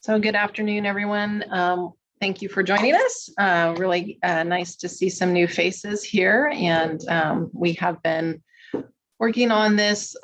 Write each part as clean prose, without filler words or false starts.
So good afternoon, everyone. Thank you for joining us. Really nice to see some new faces here. And we have been working on this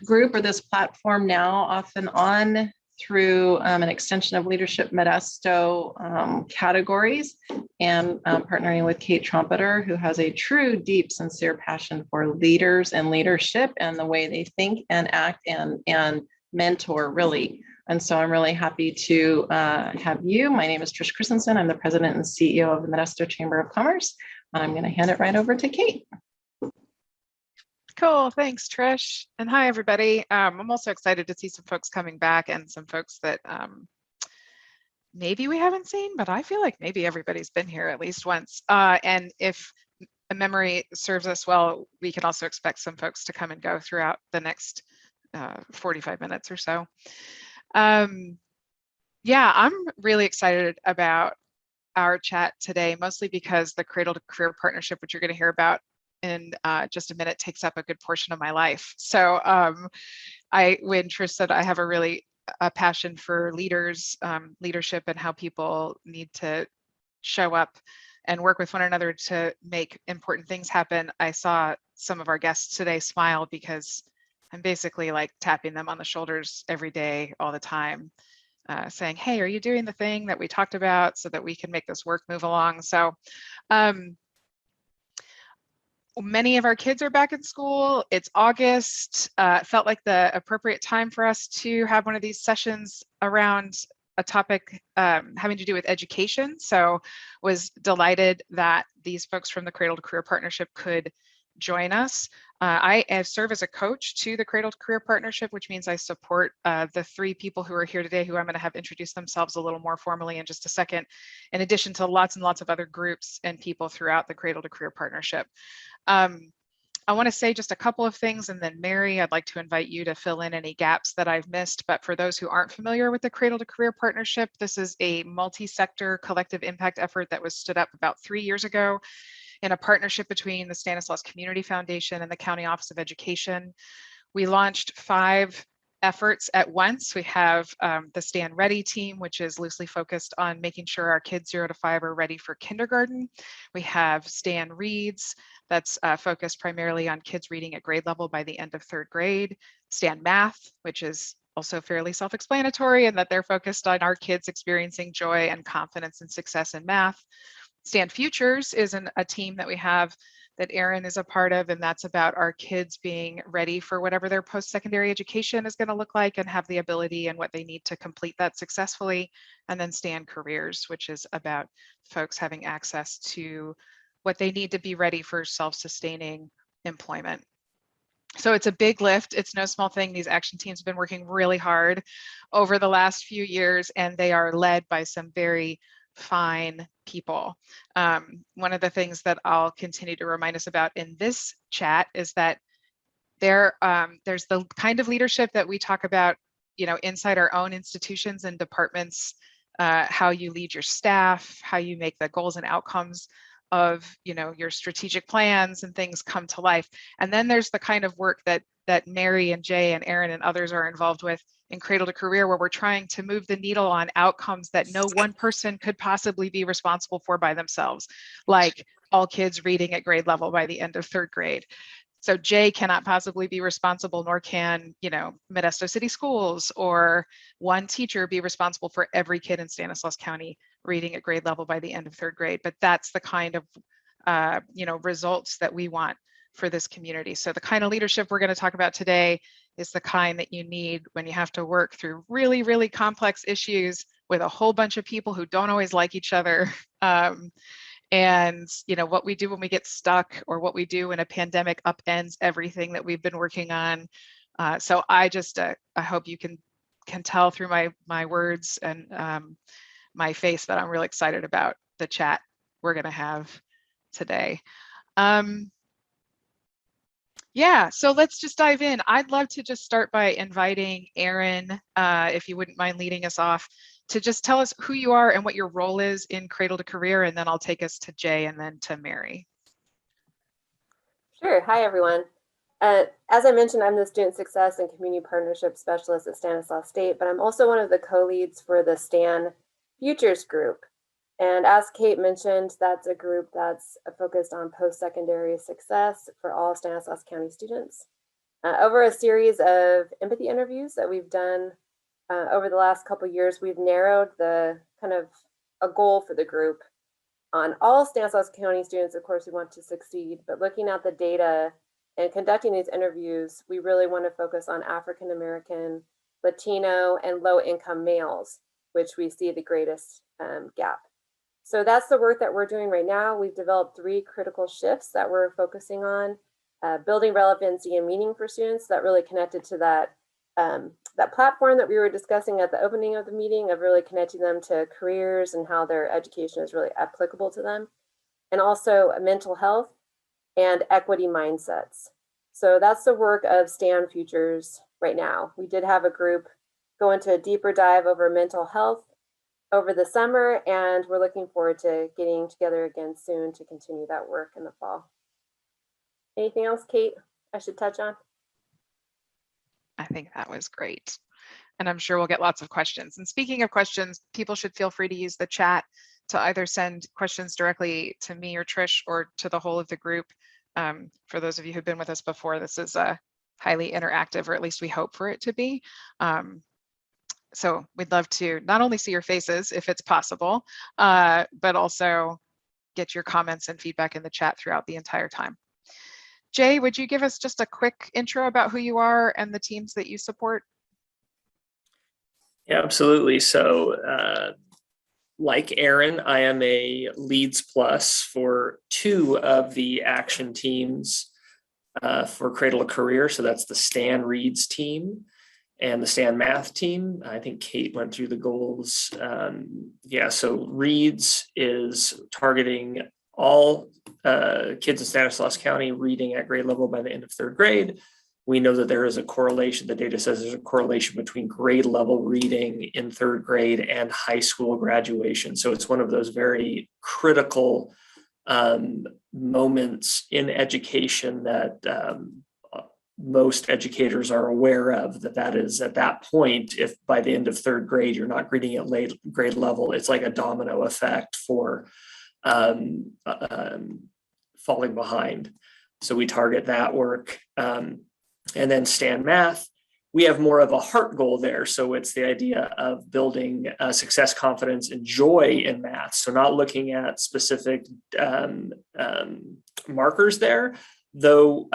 group or this platform now off and on through an extension of Leadership Modesto categories and partnering with Kate Trumpeter, who has a true, deep, sincere passion for leaders and leadership and the way they think and act and mentor, really. And so I'm really happy to have you. My name is Trish Christensen. I'm the president and CEO of the Modesto Chamber of Commerce. I'm going to hand it right over to Kate. Cool, thanks Trish. And hi everybody. I'm also excited to see some folks coming back and some folks that maybe we haven't seen, but I feel like maybe everybody's been here at least once. And if a memory serves us well, we can also expect some folks to come and go throughout the next 45 minutes or so. Yeah, I'm really excited about our chat today, mostly because the Cradle to Career Partnership, which you're going to hear about in just a minute, takes up a good portion of my life. So when Trish said I have a passion for leaders, leadership, and how people need to show up and work with one another to make important things happen, I saw some of our guests today smile because I'm basically like tapping them on the shoulders every day, all the time, saying, hey, are you doing the thing that we talked about so that we can make this work move along? So many of our kids are back in school. It's August. It felt like the appropriate time for us to have one of these sessions around a topic having to do with education. So was delighted that these folks from the Cradle to Career Partnership could join us. I serve as a coach to the Cradle to Career Partnership, which means I support the three people who are here today, who I'm going to have introduce themselves a little more formally in just a second, in addition to lots and lots of other groups and people throughout the Cradle to Career Partnership. I want to say just a couple of things, and then Mary, I'd like to invite you to fill in any gaps that I've missed. But for those who aren't familiar with the Cradle to Career Partnership, this is a multi-sector collective impact effort that was stood up about 3 years ago in a partnership between the Stanislaus Community Foundation and the County Office of Education. We launched 5 efforts at once. We have the Stand Ready team, which is loosely focused on making sure our kids 0 to 5 are ready for kindergarten. We have Stand Reads, that's focused primarily on kids reading at grade level by the end of 3rd grade. Stand Math, which is also fairly self-explanatory, and that they're focused on our kids experiencing joy and confidence and success in math. Stand Futures is a team that we have that Erin is a part of, and that's about our kids being ready for whatever their post-secondary education is going to look like and have the ability and what they need to complete that successfully. And then Stand Careers, which is about folks having access to what they need to be ready for self-sustaining employment. So it's a big lift. It's no small thing. These action teams have been working really hard over the last few years, and they are led by some very fine people. One of the things that I'll continue to remind us about in this chat is that there's the kind of leadership that we talk about, inside our own institutions and departments, how you lead your staff, how you make the goals and outcomes of, your strategic plans and things come to life. And then there's the kind of work that Mary and Jay and Erin and others are involved with in Cradle to Career, where we're trying to move the needle on outcomes that no one person could possibly be responsible for by themselves, like all kids reading at grade level by the end of 3rd grade. So Jay cannot possibly be responsible, nor can, Modesto City Schools or one teacher be responsible for every kid in Stanislaus County reading at grade level by the end of 3rd grade. But that's the kind of, results that we want for this community. So the kind of leadership we're going to talk about today is the kind that you need when you have to work through really, really complex issues with a whole bunch of people who don't always like each other. And what we do when we get stuck, or what we do when a pandemic upends everything that we've been working on. So I hope you can tell through my words and my face that I'm really excited about the chat we're going to have today. Yeah, so let's just dive in. I'd love to just start by inviting Erin, if you wouldn't mind leading us off, to just tell us who you are and what your role is in Cradle to Career, and then I'll take us to Jay and then to Mary. Sure. Hi, everyone. As I mentioned, I'm the Student Success and Community Partnership Specialist at Stanislaus State, but I'm also one of the co-leads for the STAN Futures Group. And as Kate mentioned, that's a group that's focused on post-secondary success for all Stanislaus County students. Over a series of empathy interviews that we've done over the last couple of years, we've narrowed the kind of a goal for the group on all Stanislaus County students. Of course, we want to succeed, but looking at the data and conducting these interviews, we really want to focus on African American, Latino, and low-income males, which we see the greatest gap. So that's the work that we're doing right now. We've developed 3 critical shifts that we're focusing on, building relevancy and meaning for students that really connected to that, that platform that we were discussing at the opening of the meeting, of really connecting them to careers and how their education is really applicable to them, and also mental health and equity mindsets. So that's the work of STAN Futures right now. We did have a group go into a deeper dive over mental health over the summer, and we're looking forward to getting together again soon to continue that work in the fall. Anything else, Kate, I should touch on? I think that was great. And I'm sure we'll get lots of questions. And speaking of questions, people should feel free to use the chat to either send questions directly to me or Trish or to the whole of the group. For those of you who've been with us before, this is a highly interactive, or at least we hope for it to be. So we'd love to not only see your faces if it's possible, but also get your comments and feedback in the chat throughout the entire time. Jay, would you give us just a quick intro about who you are and the teams that you support? Yeah, absolutely. So like Aaron, I am a Leads Plus for 2 of the action teams for Cradle of Career. So that's the Stan Reads team and the Stan Math team. I think Kate went through the goals. Yeah, so Reads is targeting all kids in Stanislaus County reading at grade level by the end of 3rd grade. We know that there is a correlation. The data says there's a correlation between grade level reading in 3rd grade and high school graduation. So it's one of those very critical moments in education that most educators are aware of, that is at that point, if by the end of 3rd grade, you're not reading at late grade level, it's like a domino effect for falling behind. So we target that work. And then Stan Math, we have more of a heart goal there. So it's the idea of building success, confidence, and joy in math. So not looking at specific markers there, though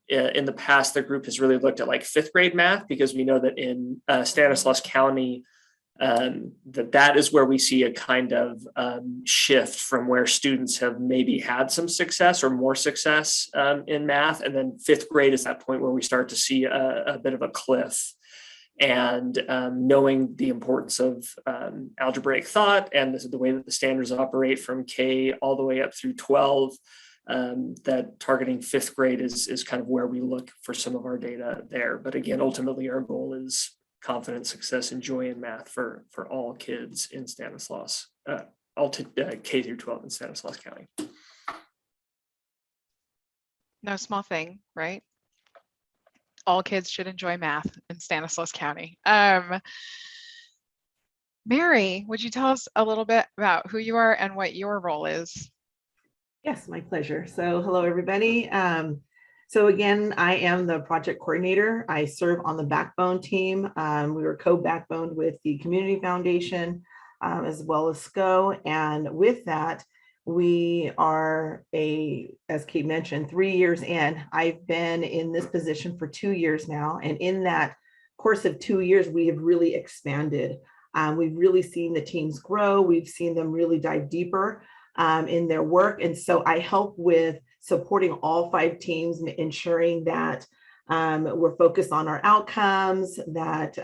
in the past, the group has really looked at like 5th grade math, because we know that in Stanislaus County, that is where we see a kind of shift from where students have maybe had some success or more success in math. And then 5th grade is that point where we start to see a bit of a cliff. And knowing the importance of algebraic thought and the way that the standards operate from K all the way up through 12, that targeting 5th grade is kind of where we look for some of our data there. But again, ultimately our goal is confidence, success, and joy in math for all kids in Stanislaus, all K through 12 in Stanislaus County. No small thing, right? All kids should enjoy math in Stanislaus County. Mary, would you tell us a little bit about who you are and what your role is? Yes, my pleasure. So hello, everybody. So again, I am the project coordinator. I serve on the Backbone team. We were co-backboned with the Community Foundation as well as SCO. And with that, we are as Kate mentioned, 3 years in. I've been in this position for 2 years now. And in that course of 2 years, we have really expanded. We've really seen the teams grow. We've seen them really dive deeper in their work. And so I help with supporting all 5 teams, ensuring that we're focused on our outcomes, that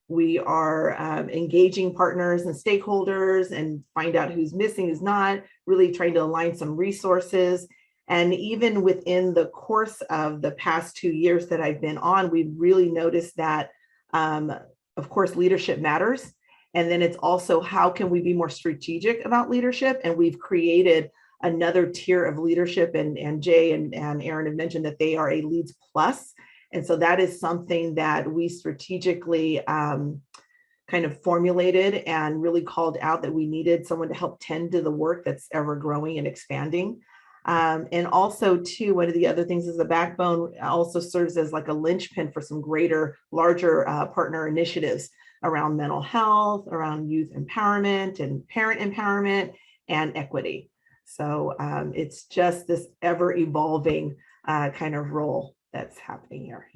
we are engaging partners and stakeholders and find out who's missing, who's not, really trying to align some resources. And even within the course of the past 2 years that I've been on, we've really noticed that, of course, leadership matters. And then it's also, how can we be more strategic about leadership? And we've created another tier of leadership, and Jay and Aaron have mentioned that they are a Leads Plus. And so that is something that we strategically kind of formulated and really called out that we needed someone to help tend to the work that's ever growing and expanding. And also too, one of the other things is the backbone also serves as like a linchpin for some greater, larger partner initiatives around mental health, around youth empowerment and parent empowerment and equity. So it's just this ever evolving kind of role that's happening here.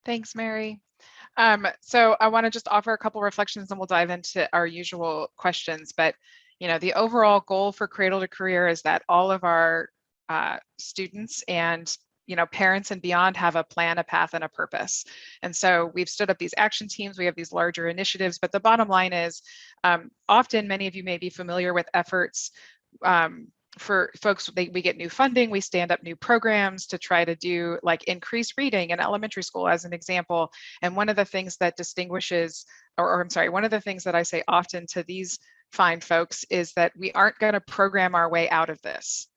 Thanks, Mary. So I want to just offer a couple reflections and we'll dive into our usual questions. But, you know, the overall goal for Cradle to Career is that all of our students and, you know, parents and beyond have a plan, a path, and a purpose. And so we've stood up these action teams, we have these larger initiatives, but the bottom line is often many of you may be familiar with efforts for folks, we get new funding, we stand up new programs to try to do like increase reading in elementary school as an example. And one of the things that distinguishes, or I'm sorry, one of the things that I say often to these fine folks is that we aren't going to program our way out of this.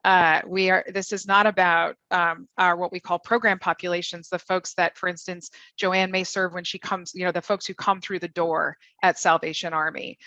This is not about our what we call program populations, the folks that, for instance, Joanne may serve when she comes, you know, the folks who come through the door at Salvation Army.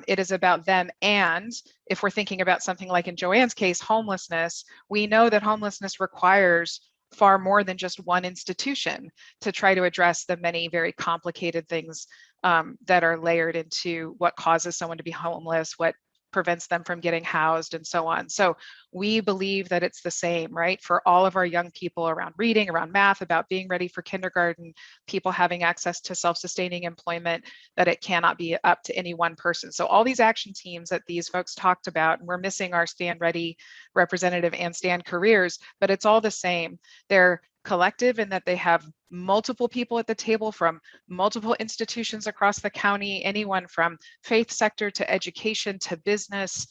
It is about them. And if we're thinking about something like in Joanne's case, homelessness, we know that homelessness requires far more than just one institution to try to address the many very complicated things that are layered into what causes someone to be homeless, what prevents them from getting housed, and so on. So we believe that it's the same, right? For all of our young people around reading, around math, about being ready for kindergarten, people having access to self-sustaining employment, that it cannot be up to any one person. So all these action teams that these folks talked about, and we're missing our Stand Ready representative and Stand Careers, but it's all the same. They're collective in that they have multiple people at the table from multiple institutions across the county, anyone from faith sector to education to business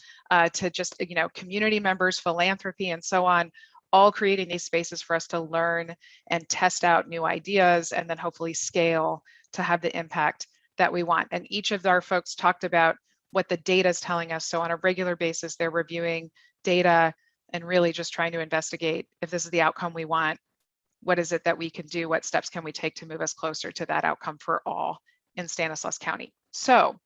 to just, you know, community members, philanthropy, and so on, all creating these spaces for us to learn and test out new ideas and then hopefully scale to have the impact that we want. And each of our folks talked about what the data is telling us. So on a regular basis, they're reviewing data and really just trying to investigate if this is the outcome we want. What is it that we can do? What steps can we take to move us closer to that outcome for all in Stanislaus County? So,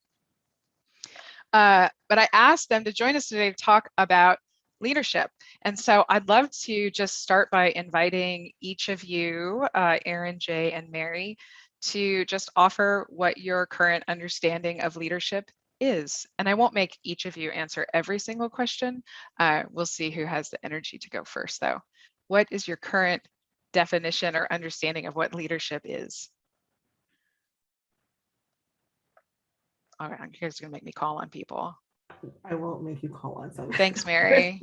but I asked them to join us today to talk about leadership. And so I'd love to just start by inviting each of you, Aaron, Jay, and Mary, to just offer what your current understanding of leadership is. And I won't make each of you answer every single question. We'll see who has the energy to go first, though. What is your current definition or understanding of what leadership is? All right, you guys are gonna make me call on people. I won't make you call on someone. Thanks, Mary.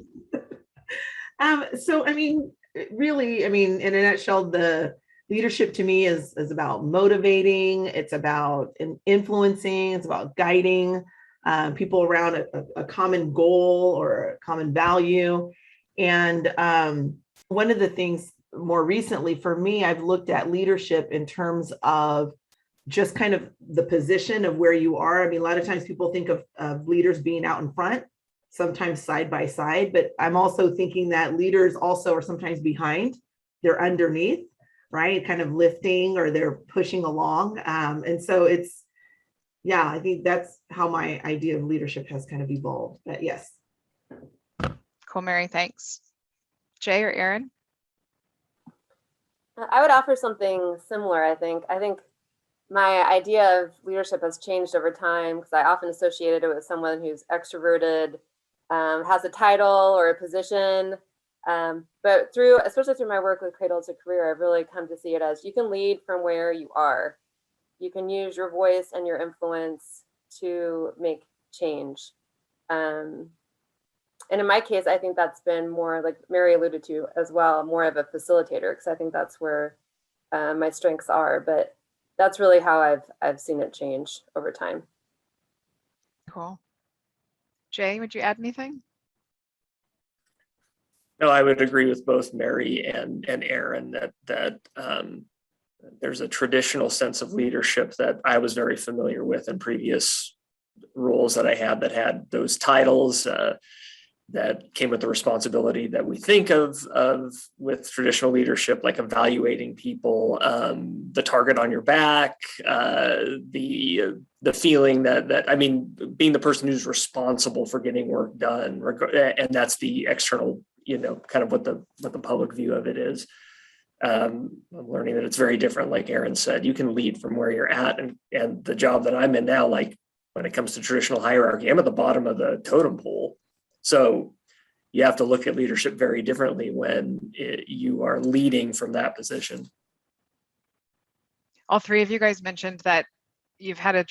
So, I mean, really, I mean, in a nutshell, the leadership to me is about motivating, it's about influencing, it's about guiding people around a common goal or a common value. And one of the things more recently for me, I've looked at leadership in terms of just kind of the position of where you are. I mean, a lot of times people think of leaders being out in front, sometimes side by side, but I'm also thinking that leaders also are sometimes behind, they're underneath, right? Kind of lifting or they're pushing along. And so it's, yeah, I think that's how my idea of leadership has kind of evolved, but yes. Cool, Mary, thanks. Jay or Aaron? I would offer something similar, I think. I think my idea of leadership has changed over time because I often associated it with someone who's extroverted, has a title or a position. But especially through my work with Cradle to Career, I've really come to see it as you can lead from where you are. You can use your voice and your influence to make change. And in my case, I think that's been more, like Mary alluded to as well, more of a facilitator, because I think that's where my strengths are. But that's really how I've seen it change over time. Cool. Jay, would you add anything? No, I would agree with both Mary and Aaron that there's a traditional sense of leadership that I was very familiar with in previous roles that I had that had those titles that came with the responsibility that we think of with traditional leadership, like evaluating people, the target on your back, the feeling that I mean, being the person who's responsible for getting work done, and that's the external, kind of what the public view of it is. I'm learning that it's very different. Like Aaron said, you can lead from where you're at, and the job that I'm in now, like when it comes to traditional hierarchy, I'm at the bottom of the totem pole. So you have to look at leadership very differently when you are leading from that position. All three of you guys mentioned that you've had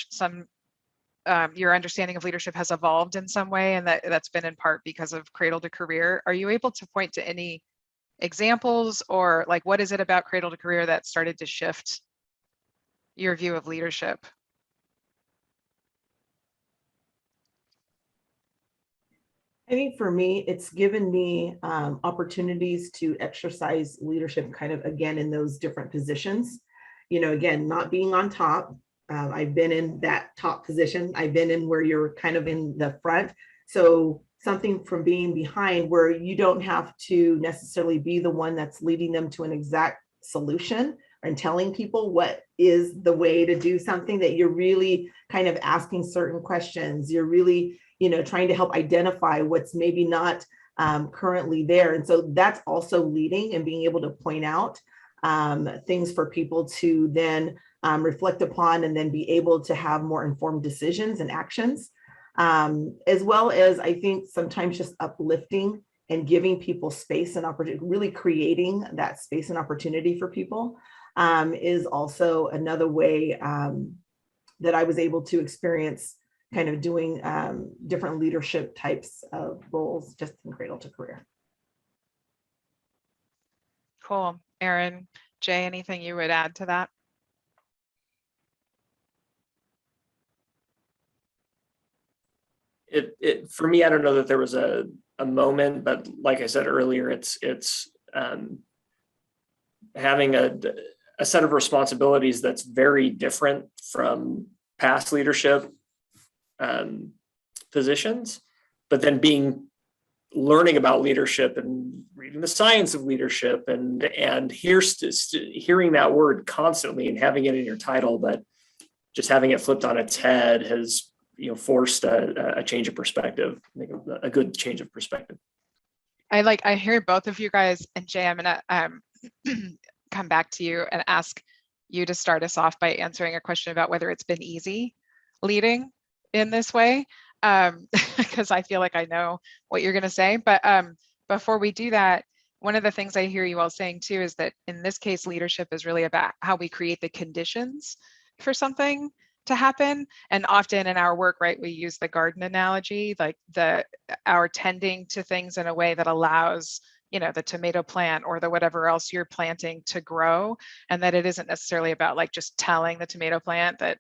your understanding of leadership has evolved in some way, and that's been in part because of Cradle to Career. Are you able to point to any examples, or like what is it about Cradle to Career that started to shift your view of leadership? I think for me, it's given me opportunities to exercise leadership kind of again in those different positions. Again, not being on top. I've been in that top position. I've been in where you're kind of in the front. So something from being behind where you don't have to necessarily be the one that's leading them to an exact solution and telling people what is the way to do something, that you're really kind of asking certain questions. You're really trying to help identify what's maybe not currently there. And so that's also leading and being able to point out things for people to then reflect upon and then be able to have more informed decisions and actions, as well as I think sometimes just uplifting and giving people space and opportunity, really creating that space and opportunity for people is also another way that I was able to experience kind of doing different leadership types of roles just in Cradle to Career. Cool. Aaron, Jay, anything you would add to that? It for me, I don't know that there was a moment, but like I said earlier, it's having a set of responsibilities that's very different from past leadership positions, but then learning about leadership and reading the science of leadership and hearing that word constantly and having it in your title, but just having it flipped on its head has forced a change of perspective, a good change of perspective. I hear both of you guys, and Jay, I'm gonna come back to you and ask you to start us off by answering a question about whether it's been easy leading in this way, because I feel like I know what you're gonna say. But before we do that, one of the things I hear you all saying too is that in this case, leadership is really about how we create the conditions for something to happen. And often in our work, right, we use the garden analogy, like our tending to things in a way that allows the tomato plant or the whatever else you're planting to grow, and that it isn't necessarily about like just telling the tomato plant that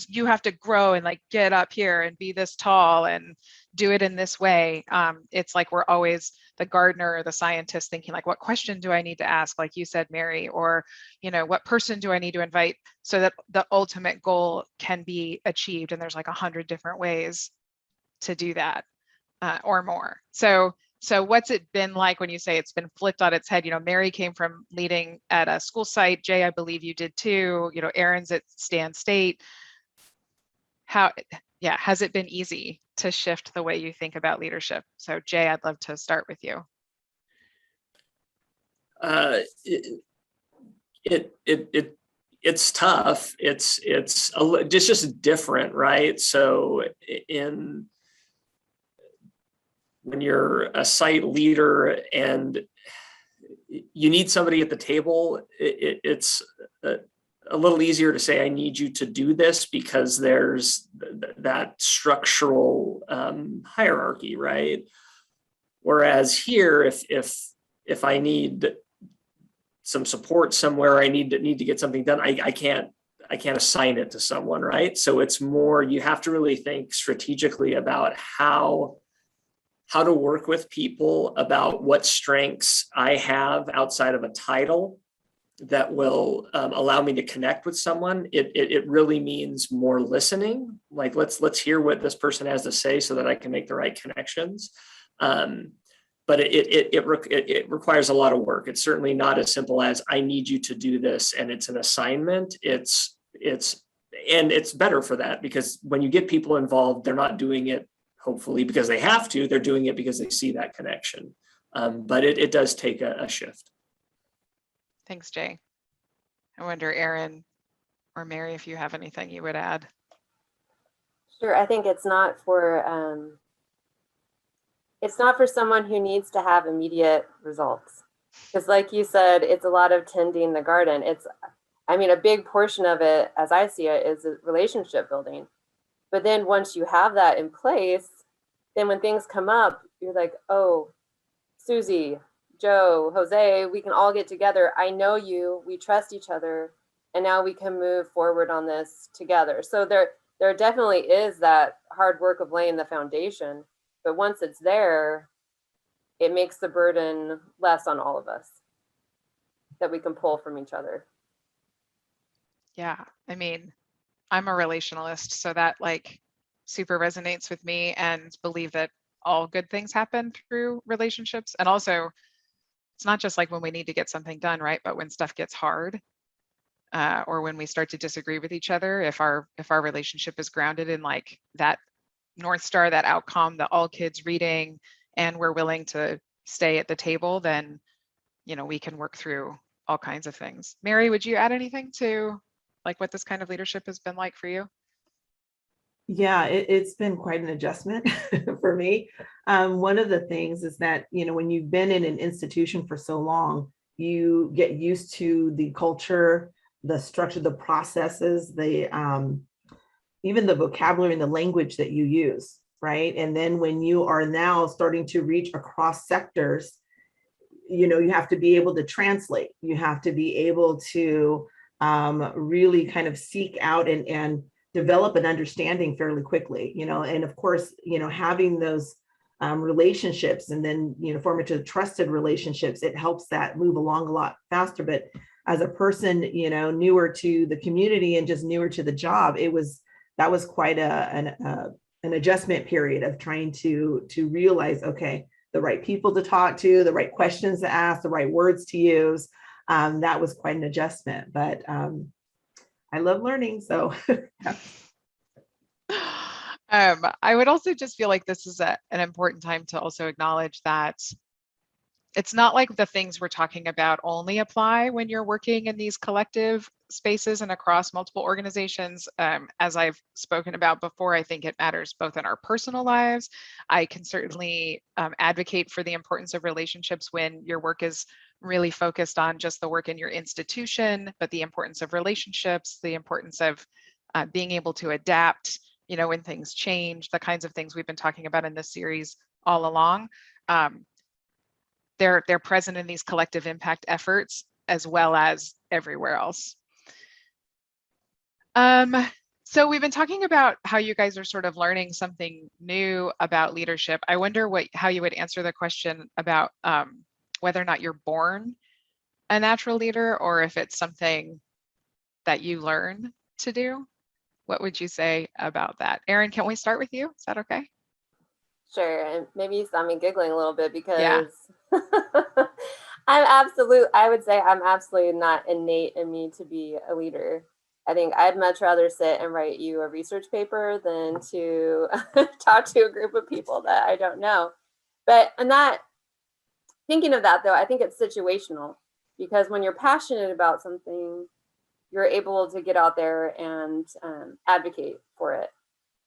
you have to grow and like get up here and be this tall and do it in this way. It's like we're always the gardener or the scientist thinking like, what question do I need to ask? Like you said, Mary, or, what person do I need to invite so that the ultimate goal can be achieved? And there's like 100 different ways to do that or more. So what's it been like when you say it's been flipped on its head? Mary came from leading at a school site. Jay, I believe you did too. Aaron's at Stan State. Has it been easy to shift the way you think about leadership? So Jay, I'd love to start with you. It's tough. It's just different, right? So when you're a site leader and you need somebody at the table, it's a little easier to say, I need you to do this because there's that structural hierarchy, right? Whereas here, if I need some support somewhere, I need to get something done, I can't assign it to someone, right? So it's more, you have to really think strategically about how to work with people, about what strengths I have outside of a title that will allow me to connect with someone, it really means more listening. Like let's hear what this person has to say so that I can make the right connections. But it requires a lot of work. It's certainly not as simple as I need you to do this and it's an assignment. It's better for that, because when you get people involved, they're not doing it hopefully because they have to. They're doing it because they see that connection. But it does take a shift. Thanks, Jay. I wonder, Erin or Mary, if you have anything you would add. Sure. I think it's not for someone who needs to have immediate results. Because like you said, it's a lot of tending the garden. A big portion of it, as I see it, is relationship building. But then once you have that in place, then when things come up, you're like, oh, Susie, Joe, Jose, we can all get together. I know you, we trust each other, and now we can move forward on this together. So there definitely is that hard work of laying the foundation, but once it's there, it makes the burden less on all of us that we can pull from each other. Yeah, I'm a relationalist, so that super resonates with me, and believe that all good things happen through relationships. And also, it's not just when we need to get something done, right? But when stuff gets hard, or when we start to disagree with each other, if our relationship is grounded in that North Star, that outcome, the all kids reading, and we're willing to stay at the table, then we can work through all kinds of things. Mary, would you add anything to what this kind of leadership has been like for you? Yeah, it's been quite an adjustment for me. One of the things is that, when you've been in an institution for so long, you get used to the culture, the structure, the processes, even the vocabulary and the language that you use, right? And then when you are now starting to reach across sectors, you have to be able to translate. You have to be able to really kind of seek out and develop an understanding fairly quickly, and of course, having those relationships and then, forming to trusted relationships, it helps that move along a lot faster. But as a person, newer to the community and just newer to the job, that was quite an adjustment period of trying to realize, okay, the right people to talk to, the right questions to ask, the right words to use. That was quite an adjustment, but I love learning. So I would also just feel like this is an important time to also acknowledge that it's not like the things we're talking about only apply when you're working in these collective spaces and across multiple organizations. As I've spoken about before, I think it matters both in our personal lives. I can certainly advocate for the importance of relationships when your work is really focused on just the work in your institution, but the importance of relationships, the importance of being able to adapt, when things change, the kinds of things we've been talking about in this series all along. They're present in these collective impact efforts as well as everywhere else. So we've been talking about how you guys are sort of learning something new about leadership. I wonder how you would answer the question about whether or not you're born a natural leader or if it's something that you learn to do. What would you say about that? Erin, can we start with you? Is that okay? Sure. And maybe you saw me giggling a little bit because Yeah. I would say I'm absolutely not innate in me to be a leader. I think I'd much rather sit and write you a research paper than to talk to a group of people that I don't know. But I'm not thinking of that, though. I think it's situational, because when you're passionate about something, you're able to get out there and advocate for it.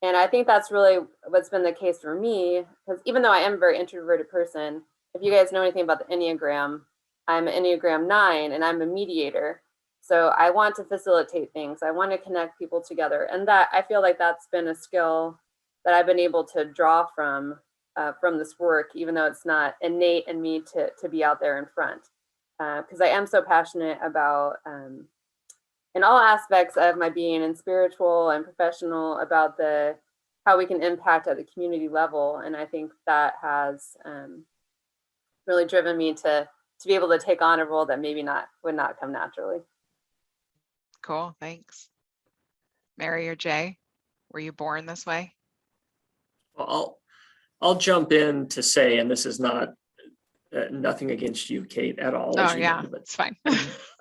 And I think that's really what's been the case for me, because even though I am a very introverted person, if you guys know anything about the Enneagram, I'm an Enneagram 9 and I'm a mediator. So I want to facilitate things. I want to connect people together. And that, I feel like that's been a skill that I've been able to draw from this work, even though it's not innate in me to be out there in front. Because I am so passionate about, in all aspects of my being, and spiritual and professional, about how we can impact at the community level. And I think that has really driven me to to be able to take on a role that maybe would not come naturally. Cool, thanks. Mary or Jay, were you born this way? Well, I'll jump in to say, and this is not nothing against you, Kate, at all. Oh as you yeah, know, but it's fine.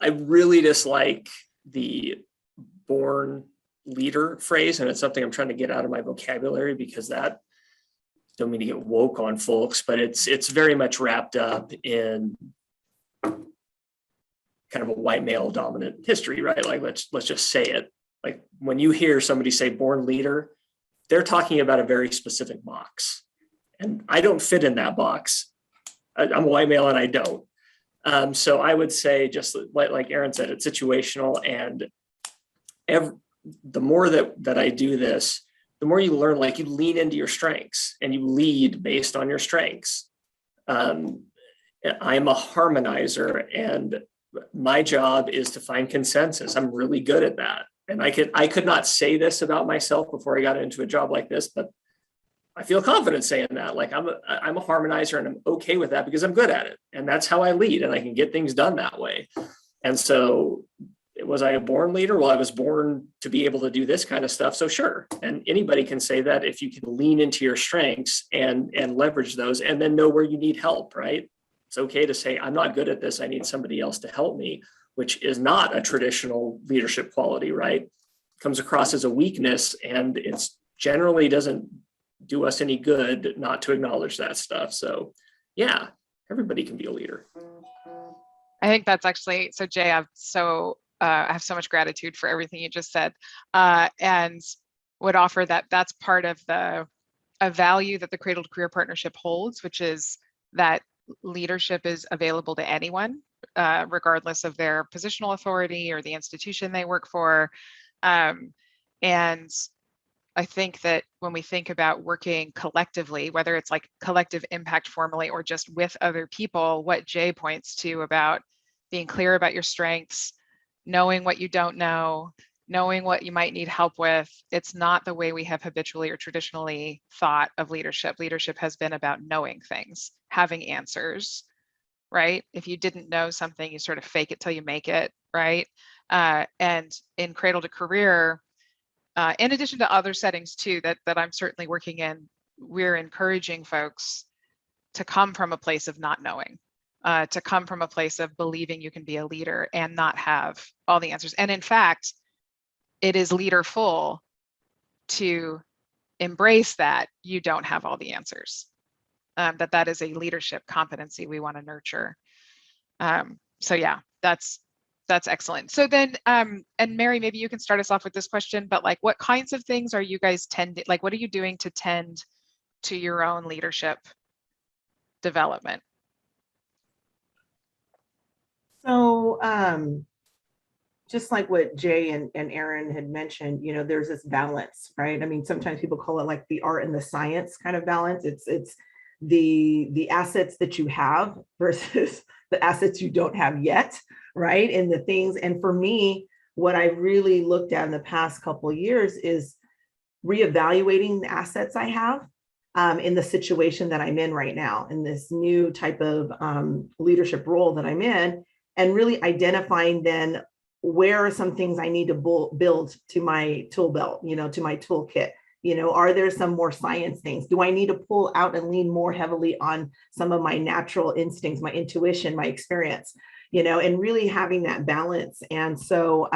I really dislike the born leader phrase, and it's something I'm trying to get out of my vocabulary because that, don't mean to get woke on folks, but it's very much wrapped up in kind of a white male dominant history, right? Like let's just say it. Like when you hear somebody say born leader, they're talking about a very specific box, and I don't fit in that box. I'm a white male and I don't. So I would say, just like Aaron said, it's situational, and the more that I do this, the more you learn, like you lean into your strengths and you lead based on your strengths. I'm a harmonizer, and my job is to find consensus. I'm really good at that. And I could not say this about myself before I got into a job like this, but I feel confident saying that. Like I'm a harmonizer, and I'm okay with that because I'm good at it. And that's how I lead, and I can get things done that way. And so was I a born leader? Well, I was born to be able to do this kind of stuff. So sure. And anybody can say that if you can lean into your strengths and leverage those, and then know where you need help, right? It's okay to say, I'm not good at this. I need somebody else to help me, which is not a traditional leadership quality, right? It comes across as a weakness, and it's generally doesn't do us any good not to acknowledge that stuff. So yeah, everybody can be a leader. I think that's actually, so Jay, I have so much gratitude for everything you just said, and would offer that that's part of a value that the Cradle to Career Partnership holds, which is that leadership is available to anyone, regardless of their positional authority or the institution they work for. And I think that when we think about working collectively, whether it's like collective impact formally or just with other people, what Jay points to about being clear about your strengths, knowing what you don't know, knowing what you might need help with, it's not the way we have habitually or traditionally thought of leadership. Leadership has been about knowing things, having answers, right? If you didn't know something, you sort of fake it till you make it, right? And in Cradle to Career, in addition to other settings too, that I'm certainly working in, we're encouraging folks to come from a place of not knowing, to come from a place of believing you can be a leader and not have all the answers. And in fact, it is leaderful to embrace that you don't have all the answers, that is a leadership competency we want to nurture. So yeah, that's excellent. So then, and Mary, maybe you can start us off with this question, but like, what kinds of things are you guys like, what are you doing to tend to your own leadership development? So just like what Jay and Aaron had mentioned, you know, there's this balance, right? I mean, sometimes people call it like the art and the science kind of balance. It's the assets that you have versus the assets you don't have yet, right? And the things, and for me, what I really looked at in the past couple of years is reevaluating the assets I have in the situation that I'm in right now, in this new type of leadership role that I'm in, and really identifying then where are some things I need to build to my tool belt, you know, to my toolkit. You know, are there some more science things? Do I need to pull out and lean more heavily on some of my natural instincts, my intuition, my experience, you know, and really having that balance. And so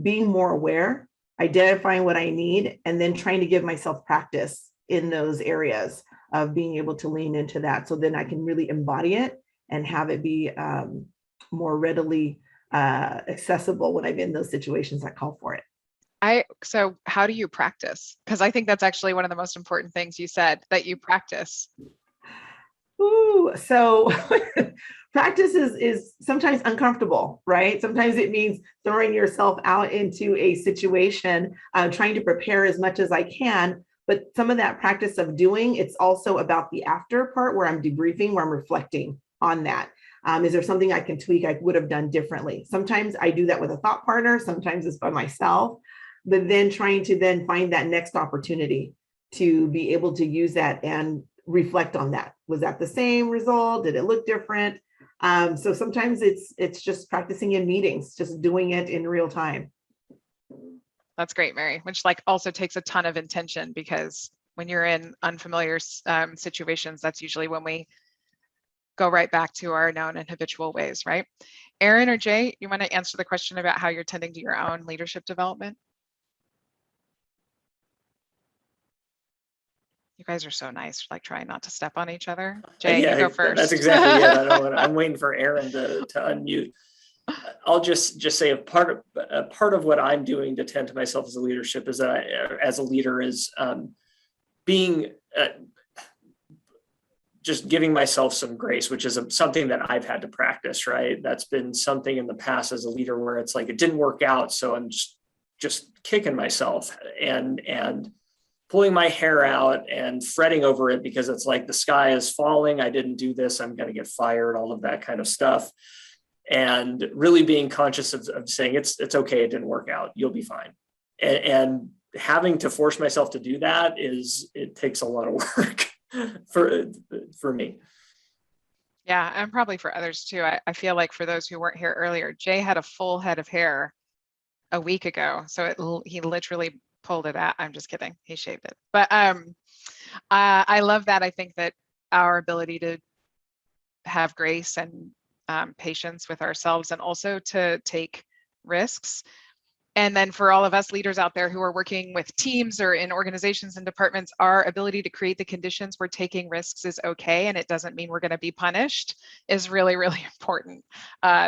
being more aware, identifying what I need, and then trying to give myself practice in those areas of being able to lean into that. So then I can really embody it and have it be more readily accessible when I'm in those situations that call for it. So how do you practice? Because I think that's actually one of the most important things you said, that you practice. Ooh, so practice is sometimes uncomfortable, right? Sometimes it means throwing yourself out into a situation, trying to prepare as much as I can. But some of that practice of doing, it's also about the after part where I'm debriefing, where I'm reflecting on that. Is there something I can tweak I would have done differently? Sometimes I do that with a thought partner, sometimes it's by myself, but then trying to then find that next opportunity to be able to use that and reflect on that. Was that the same result? Did it look different? So sometimes it's just practicing in meetings, just doing it in real time. That's great, Mary, which like also takes a ton of intention, because when you're in unfamiliar situations, that's usually when we go right back to our known and habitual ways, right? Erin or Jay, you want to answer the question about how you're tending to your own leadership development? You guys are so nice, like trying not to step on each other. Jay, Yeah, you go first. that's exactly it. I'm waiting for Aaron to unmute. I'll just say a part of what I'm doing to tend to myself as a leadership is that as a leader is being just giving myself some grace, which is something that I've had to practice, right? That's been something in the past as a leader where it's like, it didn't work out. So I'm just kicking myself and pulling my hair out and fretting over it because it's like the sky is falling. I didn't do this. I'm going to get fired, all of that kind of stuff. And really being conscious of saying it's okay. It didn't work out. You'll be fine. And having to force myself to do that it takes a lot of work for me. Yeah, and probably for others too. I feel like for those who weren't here earlier, Jay had a full head of hair a week ago. So he literally pulled it out. I'm just kidding. He shaved it. But I love that. I think that our ability to have grace and patience with ourselves, and also to take risks. And then for all of us leaders out there who are working with teams or in organizations and departments, our ability to create the conditions where taking risks is okay, and it doesn't mean we're going to be punished, is really, really important.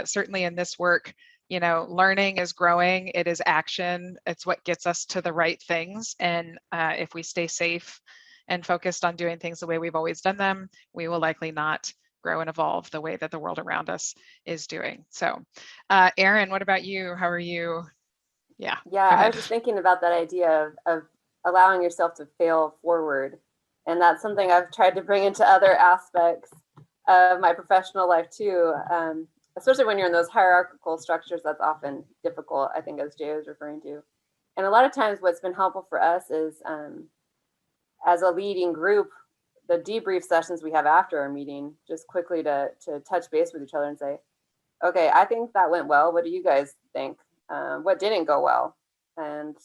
Certainly in this work, you know, learning is growing. It is action. It's what gets us to the right things. And if we stay safe and focused on doing things the way we've always done them, we will likely not grow and evolve the way that the world around us is doing. So, Erin, what about you? How are you? Yeah. I was just thinking about that idea of allowing yourself to fail forward. And that's something I've tried to bring into other aspects of my professional life too. Especially when you're in those hierarchical structures, that's often difficult, I think, as Jay was referring to. And a lot of times what's been helpful for us is as a leading group, the debrief sessions we have after our meeting, just quickly to touch base with each other and say, okay, I think that went well. What do you guys think? What didn't go well? And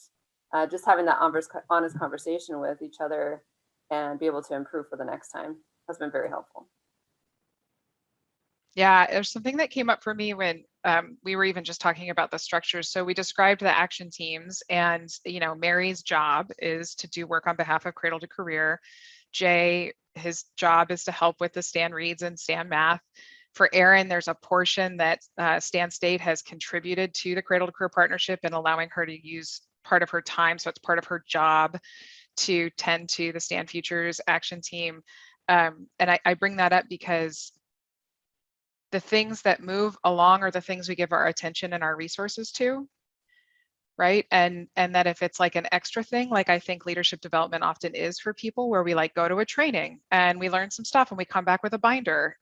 just having that honest conversation with each other and be able to improve for the next time has been very helpful. Yeah, there's something that came up for me when we were even just talking about the structures. So we described the action teams, and you know, Mary's job is to do work on behalf of Cradle to Career. Jay, his job is to help with the Stan Reads and Stan Math. For Erin, there's a portion that Stan State has contributed to the Cradle to Career Partnership and allowing her to use part of her time. So it's part of her job to tend to the Stan Futures action team. And I bring that up because the things that move along are the things we give our attention and our resources to, right? And that if it's like an extra thing, like I think leadership development often is for people, where we like go to a training and we learn some stuff and we come back with a binder,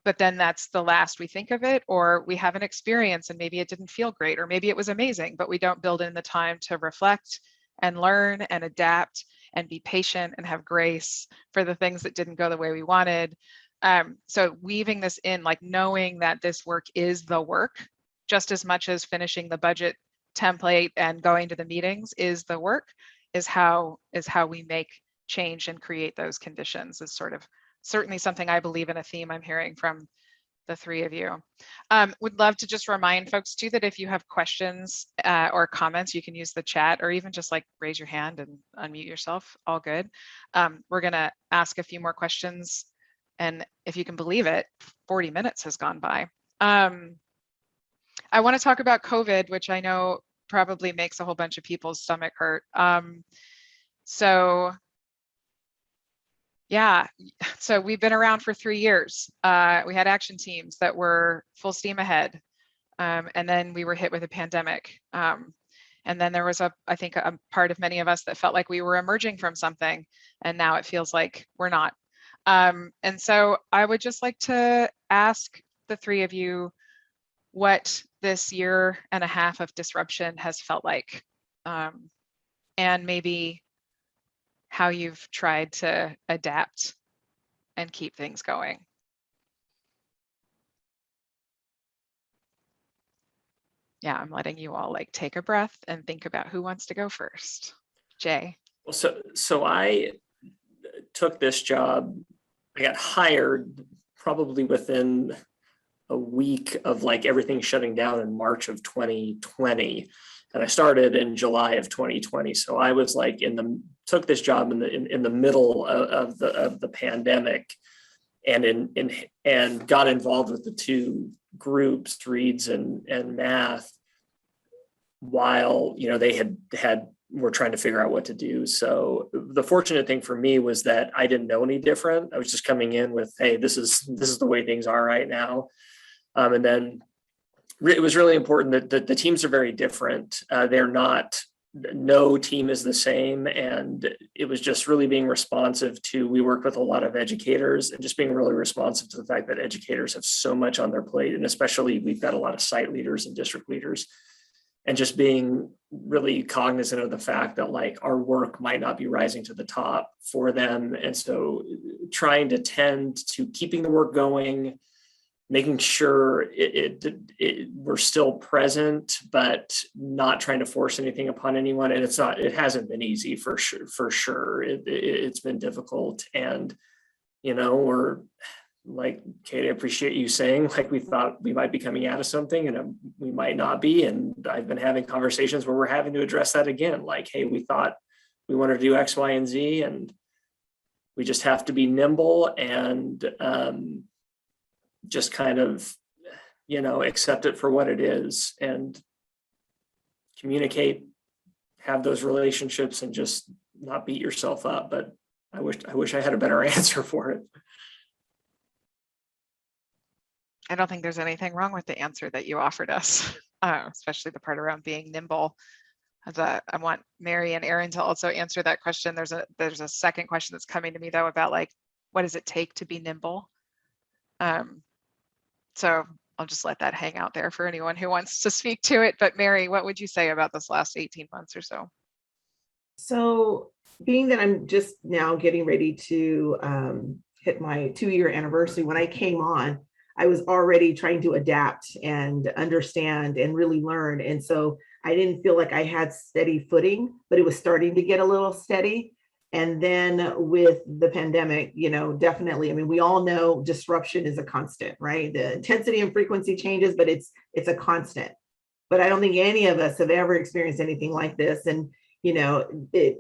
but then that's the last we think of it, or we have an experience and maybe it didn't feel great, or maybe it was amazing, but we don't build in the time to reflect and learn and adapt and be patient and have grace for the things that didn't go the way we wanted. So weaving this in, like knowing that this work is the work, just as much as finishing the budget template and going to the meetings is the work, is how we make change and create those conditions, is sort of certainly something I believe in, a theme I'm hearing from the three of you. Would love to just remind folks too that if you have questions or comments, you can use the chat, or even just like raise your hand and unmute yourself, all good. We're gonna ask a few more questions, and if you can believe it, 40 minutes has gone by. I want to talk about COVID, which I know probably makes a whole bunch of people's stomach hurt. So yeah, so we've been around for 3 years. We had action teams that were full steam ahead. And then we were hit with a pandemic. And then there was I think a part of many of us that felt like we were emerging from something, and now it feels like we're not. And so I would just like to ask the three of you what this 1.5 years of disruption has felt like, and maybe how you've tried to adapt and keep things going. yeah, I'm letting you all like take a breath and think about who wants to go first. Jay. Well, so I took this job. I got hired probably within a week of like everything shutting down in March of 2020. And I started in July of 2020. So I was like took this job in the middle of the pandemic, and got involved with the two groups, reads and math, while they were trying to figure out what to do. So the fortunate thing for me was that I didn't know any different. I was just coming in with, hey, this is the way things are right now. And then it was really important that the teams are very different. No team is the same. And it was just really being responsive to, we work with a lot of educators, and just being really responsive to the fact that educators have so much on their plate. And especially we've got a lot of site leaders and district leaders, and just being really cognizant of the fact that like our work might not be rising to the top for them. And so trying to tend to keeping the work going, making sure we're still present, but not trying to force anything upon anyone. And it hasn't been easy for sure. It's been difficult. And, we're like, Kate, I appreciate you saying, like, we thought we might be coming out of something and we might not be. And I've been having conversations where we're having to address that again. Like, hey, we thought we wanted to do X, Y, and Z, and we just have to be nimble and just kind of, accept it for what it is and communicate, have those relationships, and just not beat yourself up. But I wish I had a better answer for it. I don't think there's anything wrong with the answer that you offered us, especially the part around being nimble. I want Mary and Aaron to also answer that question. There's a second question that's coming to me though about like, what does it take to be nimble? So I'll just let that hang out there for anyone who wants to speak to it. But Mary, what would you say about this last 18 months or so? So being that I'm just now getting ready to hit my 2-year anniversary, when I came on, I was already trying to adapt and understand and really learn. And so I didn't feel like I had steady footing, but it was starting to get a little steady. And then with the pandemic, definitely, I mean, we all know disruption is a constant, right? The intensity and frequency changes, but it's a constant. But I don't think any of us have ever experienced anything like this. And,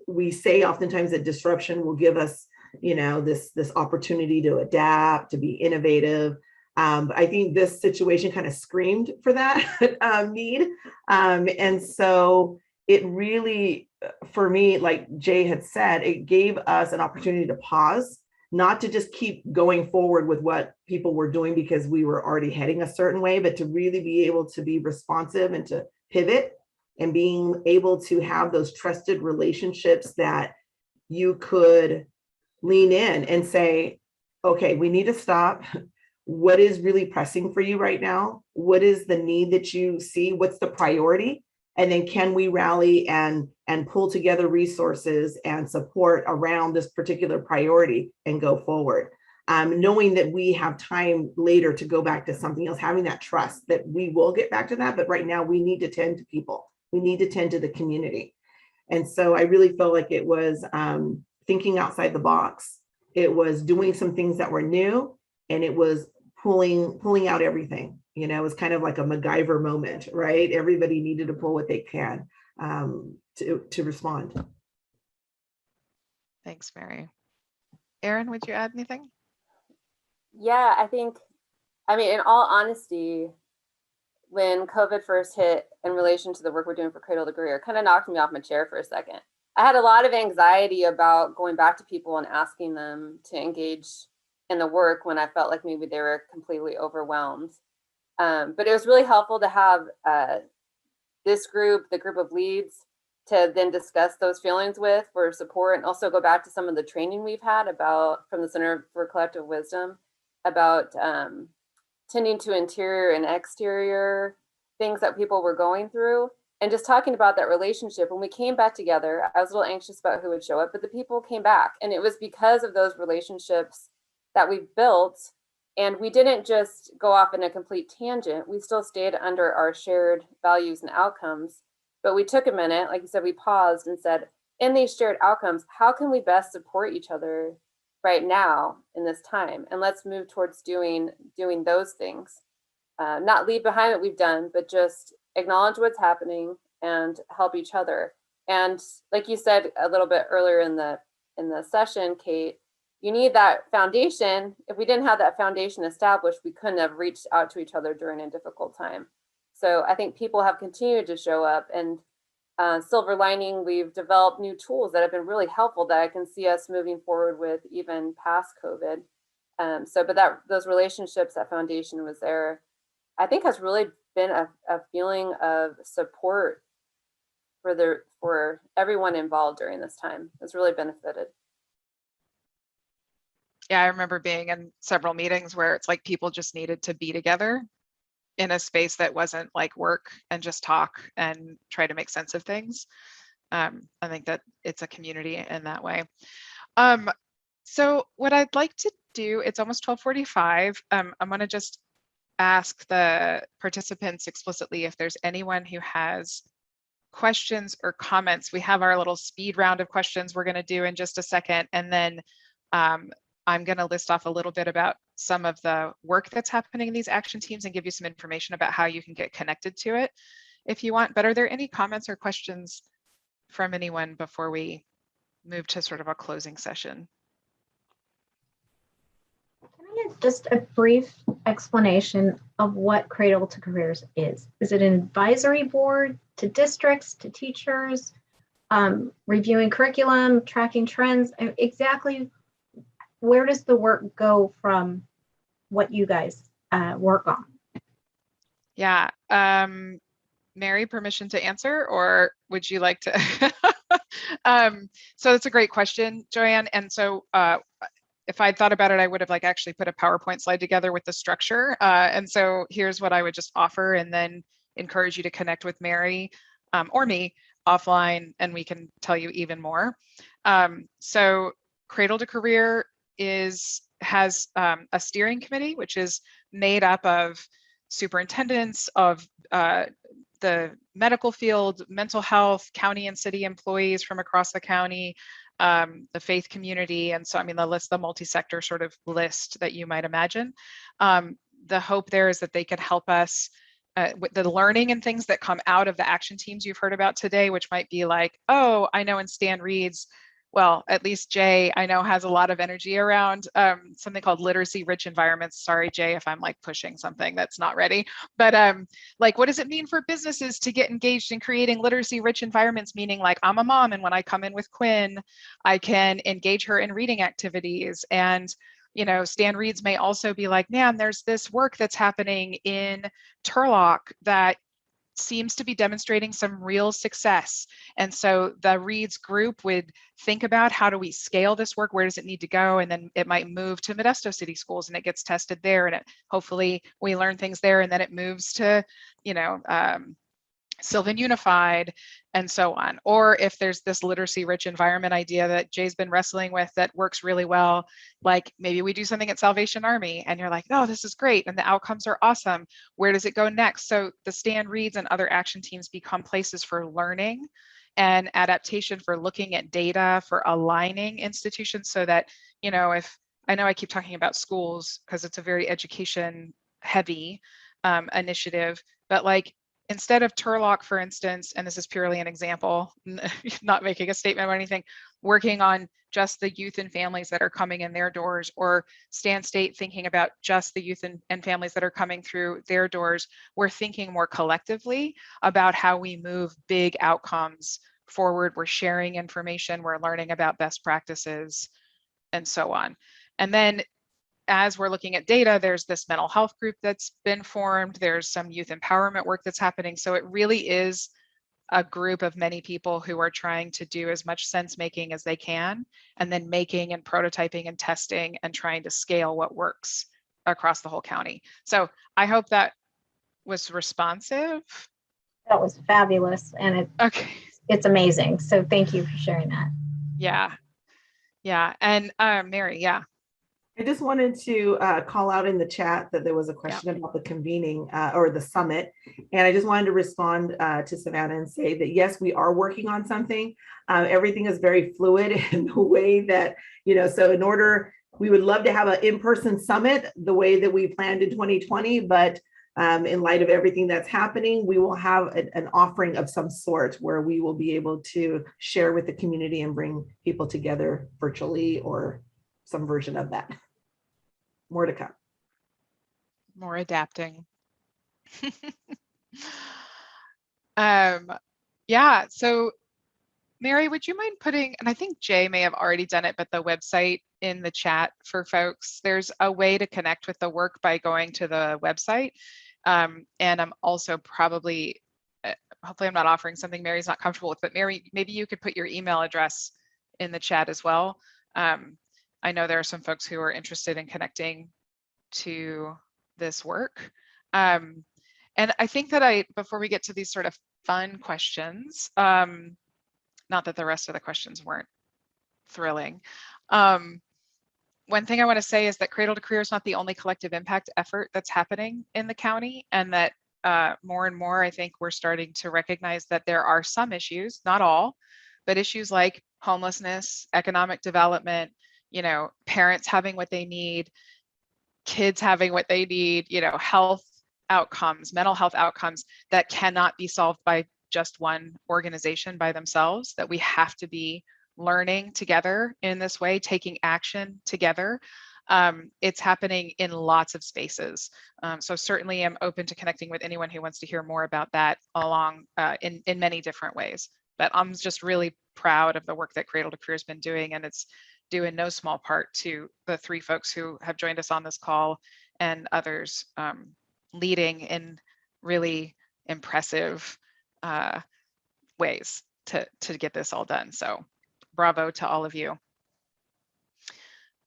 we say oftentimes that disruption will give us, this opportunity to adapt, to be innovative. But I think this situation kind of screamed for that need. And so it really, for me, like Jay had said, it gave us an opportunity to pause, not to just keep going forward with what people were doing because we were already heading a certain way, but to really be able to be responsive and to pivot, and being able to have those trusted relationships that you could lean in and say, okay, we need to stop. What is really pressing for you right now? What is the need that you see? What's the priority? And then can we rally and pull together resources and support around this particular priority and go forward? Knowing that we have time later to go back to something else, having that trust that we will get back to that. But right now we need to tend to people. We need to tend to the community. And so I really felt like it was thinking outside the box. It was doing some things that were new, and it was pulling out everything. It was kind of like a MacGyver moment, right? Everybody needed to pull what they can to respond. Thanks, Mary. Aaron, would you add anything? Yeah, I mean, in all honesty, when COVID first hit in relation to the work we're doing for Cradle to Career, kind of knocked me off my chair for a second. I had a lot of anxiety about going back to people and asking them to engage in the work when I felt like maybe they were completely overwhelmed. But it was really helpful to have this group, the group of leads, to then discuss those feelings with for support, and also go back to some of the training we've had from the Center for Collective Wisdom about tending to interior and exterior things that people were going through, and just talking about that relationship. When we came back together, I was a little anxious about who would show up, but the people came back, and it was because of those relationships that we've built And we didn't just go off in a complete tangent. We still stayed under our shared values and outcomes, but we took a minute, like you said, we paused and said, in these shared outcomes, how can we best support each other right now in this time? And let's move towards doing those things. Not leave behind what we've done, but just acknowledge what's happening and help each other. And like you said a little bit earlier in the session, Kate, you need that foundation. If we didn't have that foundation established, we couldn't have reached out to each other during a difficult time. So I think people have continued to show up, and silver lining, we've developed new tools that have been really helpful that I can see us moving forward with even past COVID. But those relationships, that foundation was there, I think has really been a feeling of support for everyone involved during this time. It's really benefited. Yeah, I remember being in several meetings where it's like people just needed to be together in a space that wasn't like work and just talk and try to make sense of things. I think that it's a community in that way. So what I'd like to do, it's almost 12:45. I'm going to just ask the participants explicitly if there's anyone who has questions or comments. We have our little speed round of questions we're going to do in just a second, and then I'm going to list off a little bit about some of the work that's happening in these action teams and give you some information about how you can get connected to it if you want. But are there any comments or questions from anyone before we move to sort of a closing session? Can I get just a brief explanation of what Cradle to Careers is? Is it an advisory board to districts, to teachers, reviewing curriculum, tracking trends? Exactly where does the work go from what you guys work on? Yeah, Mary, permission to answer, or would you like to? So that's a great question, Joanne. And so if I'd thought about it, I would have like actually put a PowerPoint slide together with the structure. And so here's what I would just offer, and then encourage you to connect with Mary or me offline, and we can tell you even more. So Cradle to Career has a steering committee, which is made up of superintendents of the medical field, mental health, county and city employees from across the county, the faith community. And so, I mean, the multi-sector sort of list that you might imagine. The hope there is that they can help us with the learning and things that come out of the action teams you've heard about today, which might be like, oh, I know in Stan Reed's, well, at least Jay, I know, has a lot of energy around something called literacy rich environments. Sorry, Jay, if I'm like pushing something that's not ready, but like, what does it mean for businesses to get engaged in creating literacy rich environments? Meaning like, I'm a mom, and when I come in with Quinn, I can engage her in reading activities. And you know, Stan Reed's may also be like, man, there's this work that's happening in Turlock that seems to be demonstrating some real success. And so the Reed's group would think about, how do we scale this work? Where does it need to go? And then it might move to Modesto City Schools, and it gets tested there, and hopefully we learn things there, and then it moves to, you know, Sylvan Unified, and so on. Or if there's this literacy rich environment idea that Jay's been wrestling with that works really well, like maybe we do something at Salvation Army, and you're like, oh, this is great, and the outcomes are awesome. Where does it go next? So the Stan Reeds and other action teams become places for learning and adaptation, for looking at data, for aligning institutions, so that, you know, if I know I keep talking about schools because it's a very education heavy initiative, but like, instead of Turlock, for instance, and this is purely an example, not making a statement or anything, working on just the youth and families that are coming in their doors, or Stan State thinking about just the youth and families that are coming through their doors, we're thinking more collectively about how we move big outcomes forward. We're sharing information, we're learning about best practices, and so on. And then as we're looking at data, there's this mental health group that's been formed. There's some youth empowerment work that's happening. So it really is a group of many people who are trying to do as much sense making as they can, and then making and prototyping and testing and trying to scale what works across the whole county. So I hope that was responsive. That was fabulous, and it's amazing. So thank you for sharing that. Yeah. And Mary, yeah. I just wanted to call out in the chat that there was a question about the convening or the summit. And I just wanted to respond to Savannah and say that, yes, we are working on something. Everything is very fluid in the way that, so in order, we would love to have an in-person summit the way that we planned in 2020, but in light of everything that's happening, we will have an offering of some sort where we will be able to share with the community and bring people together virtually or some version of that. More to come. More adapting. Yeah, so Mary, would you mind putting, and I think Jay may have already done it, but the website in the chat for folks, there's a way to connect with the work by going to the website. And I'm also probably, hopefully I'm not offering something Mary's not comfortable with, but Mary, maybe you could put your email address in the chat as well. I know there are some folks who are interested in connecting to this work. And I think that before we get to these sort of fun questions, not that the rest of the questions weren't thrilling. One thing I want to say is that Cradle to Career is not the only collective impact effort that's happening in the county, and that more and more, I think we're starting to recognize that there are some issues, not all, but issues like homelessness, economic development, parents having what they need, kids having what they need, health outcomes, mental health outcomes that cannot be solved by just one organization by themselves, that we have to be learning together in this way, taking action together. It's happening in lots of spaces. So certainly I'm open to connecting with anyone who wants to hear more about that along in many different ways. But I'm just really proud of the work that Cradle to Career has been doing, and it's due in no small part to the 3 folks who have joined us on this call and others leading in really impressive ways to get this all done. So bravo to all of you.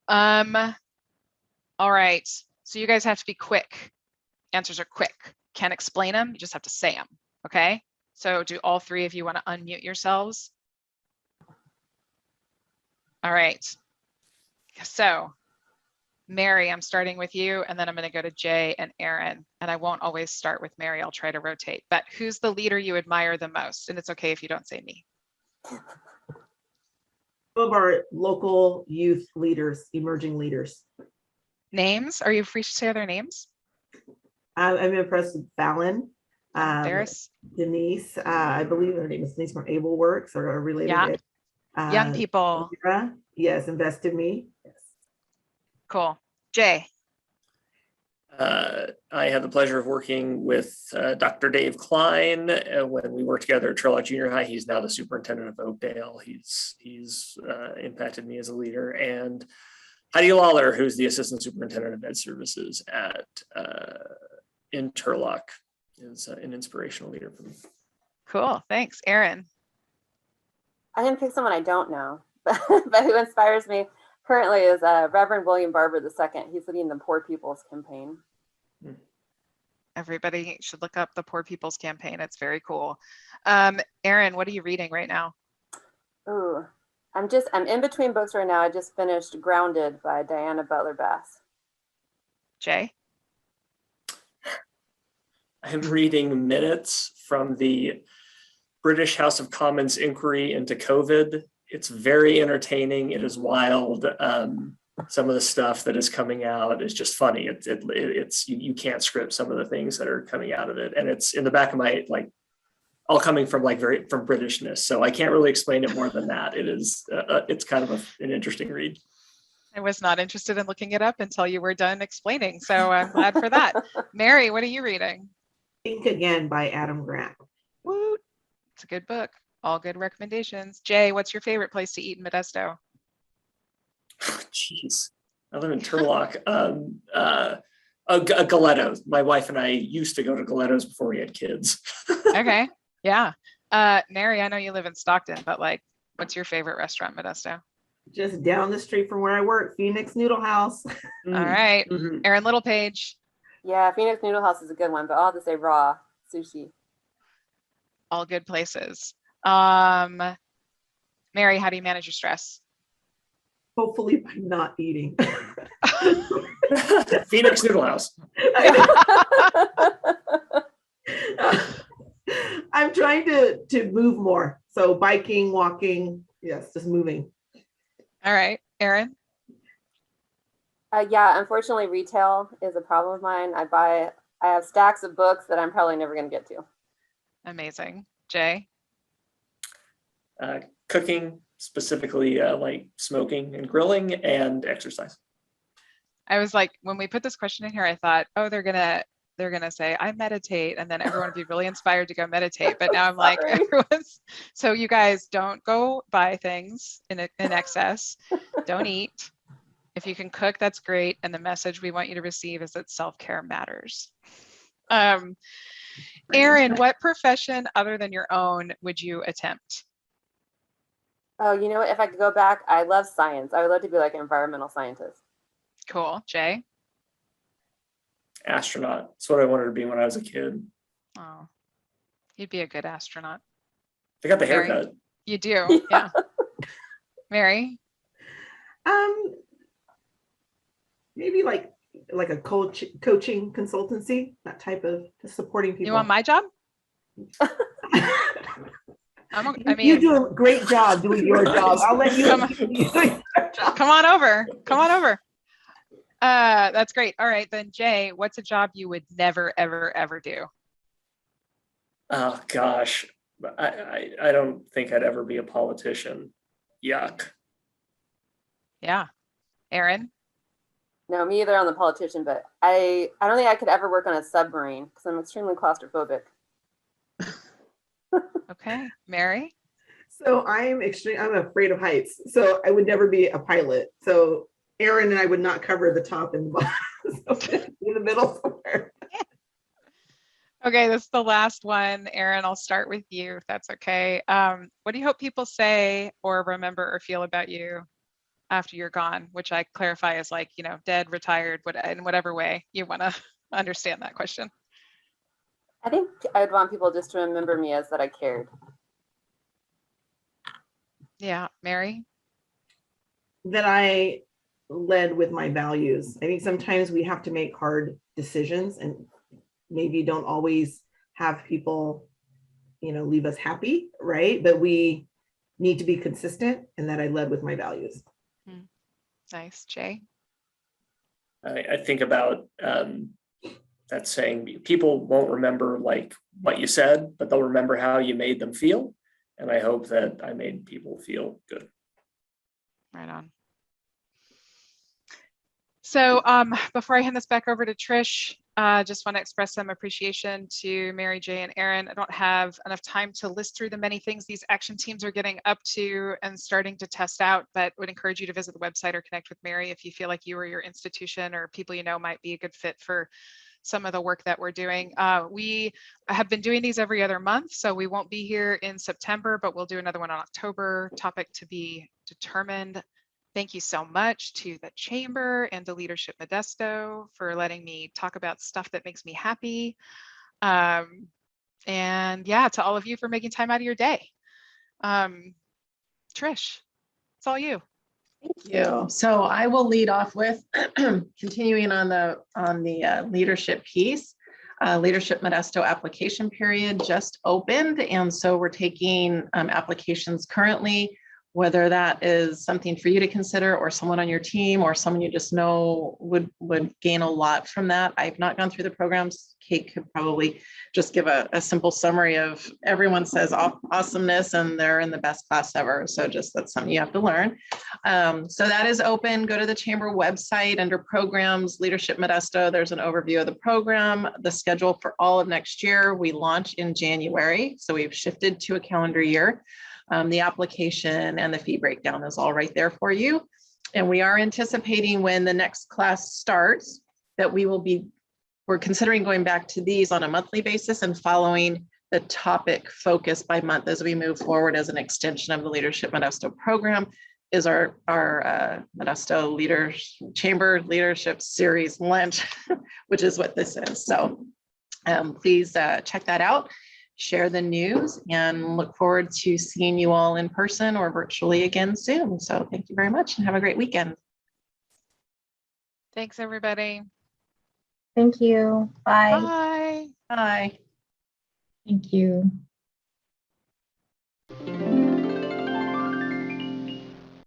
All right, so you guys have to be quick. Answers are quick. Can't explain them, you just have to say them, okay? So do all 3 of you want to unmute yourselves? All right, so Mary, I'm starting with you, and then I'm going to go to Jay and Aaron, and I won't always start with Mary, I'll try to rotate. But who's the leader you admire the most? And it's okay if you don't say me. Some of our local youth leaders, emerging leaders. Names? Are you free to say their names? I'm impressed with Fallon. There's Denise, I believe her name is Denise from Able Works or related. Yeah. Young people. Sarah, yes, Invest in Me. Yes. Cool. Jay. I had the pleasure of working with Dr. Dave Klein when we worked together at Turlock Junior High. He's now the superintendent of Oakdale. He's impacted me as a leader. And Heidi Lawler, who's the assistant superintendent of ed services at in Turlock, is an inspirational leader for me. Cool. Thanks. Aaron. I didn't pick someone I don't know, but who inspires me currently is Reverend William Barber II. He's leading the Poor People's Campaign. Everybody should look up the Poor People's Campaign. It's very cool. Aaron, what are you reading right now? Ooh, I'm in between books right now. I just finished Grounded by Diana Butler Bass. Jay? I'm reading minutes from the British House of Commons inquiry into COVID. It's very entertaining. It is wild. Some of the stuff that is coming out is just funny. It's you can't script some of the things that are coming out of it, and it's in the back of my all coming from from Britishness. So I can't really explain it more than that. It is it's kind of an interesting read. I was not interested in looking it up until you were done explaining, so I'm glad for that. Mary, what are you reading? Think Again by Adam Grant. Woot! It's a good book. All good recommendations. Jay, what's your favorite place to eat in Modesto? Jeez, I live in Turlock. Galetto's. My wife and I used to go to Galetto's before we had kids. Okay, yeah. Mary, I know you live in Stockton, but what's your favorite restaurant in Modesto? Just down the street from where I work, Phoenix Noodle House. All right, Aaron Littlepage. Yeah, Phoenix Noodle House is a good one, but I'll have to say raw sushi. All good places. Mary, how do you manage your stress? hopefully by not eating. Phoenix Noodle House. I'm trying to move more. So biking, walking, yes, just moving. All right, Erin. Yeah, unfortunately, retail is a problem of mine. I have stacks of books that I'm probably never going to get to. Amazing. Jay. Cooking, specifically like smoking and grilling, and exercise. I was like, when we put this question in here, I thought, oh, they're gonna say I meditate, and then everyone would be really inspired to go meditate. But now I'm like, Sorry. everyone's. So you guys don't go buy things in excess. Don't eat. If you can cook, that's great. And the message we want you to receive is that self-care matters. Erin, what profession other than your own would you attempt? Oh, you know what? If I could go back, I love science. I would love to be like an environmental scientist. Cool. Jay? Astronaut. That's what I wanted to be when I was a kid. Oh, you'd be a good astronaut. I got the Mary? haircut. You do, yeah. Mary? Maybe like a coaching consultancy, that type of supporting people. You want my job? You do a great job doing your job. I'll let you. Come on over. Come on over. That's great. All right, then Jay, what's a job you would never, ever, ever do? Oh gosh, I don't think I'd ever be a politician. Yuck. Yeah. Erin? No, me either on the politician, but I don't think I could ever work on a submarine because I'm extremely claustrophobic. Okay. Mary? So I'm afraid of heights. So I would never be a pilot. So Erin and I would not cover the top and the bottom. So in the middle somewhere. Okay, this is the last one. Erin, I'll start with you if that's okay. What do you hope people say or remember or feel about you after you're gone? Which I clarify as like, dead, retired, in whatever way you want to understand that question. I think I'd want people just to remember me as that I cared. Yeah, Mary? That I led with my values. I think sometimes we have to make hard decisions and maybe don't always have people, leave us happy, right? But we need to be consistent, and that I led with my values. Nice. Jay? I think about that saying, people won't remember like what you said, but they'll remember how you made them feel. And I hope that I made people feel good. Right on. So before I hand this back over to Trish, just want to express some appreciation to Mary, Jay, and Erin. I don't have enough time to list through the many things these action teams are getting up to and starting to test out, but would encourage you to visit the website or connect with Mary if you feel like you or your institution or people might be a good fit for some of the work that we're doing. We have been doing these every other month, so we won't be here in September, but we'll do another one in October, topic to be determined. Thank you so much to the Chamber and to Leadership Modesto for letting me talk about stuff that makes me happy. And yeah, to all of you for making time out of your day. Trish, it's all you. Thank you. So I will lead off with continuing on the leadership piece. Leadership Modesto application period just opened, and so we're taking applications currently, whether that is something for you to consider or someone on your team or someone you just know would gain a lot from that. I've not gone through the programs. Kate could probably just give a simple summary of everyone says awesomeness and they're in the best class ever. So just that's something you have to learn. So that is open. Go to the Chamber website under programs, Leadership Modesto. There's an overview of the program, the schedule for all of next year. We launch in January. So we've shifted to a calendar year. The application and the fee breakdown is all right there for you. And we are anticipating when the next class starts that we're considering going back to these on a monthly basis and following the topic focus by month as we move forward as an extension of the Leadership Modesto program is our Modesto Chamber Leadership Series Lunch, which is what this is. So please check that out. share the news, and look forward to seeing you all in person or virtually again soon. So thank you very much and have a great weekend. Thanks, everybody. Thank you. Bye. Bye. Bye. Thank you.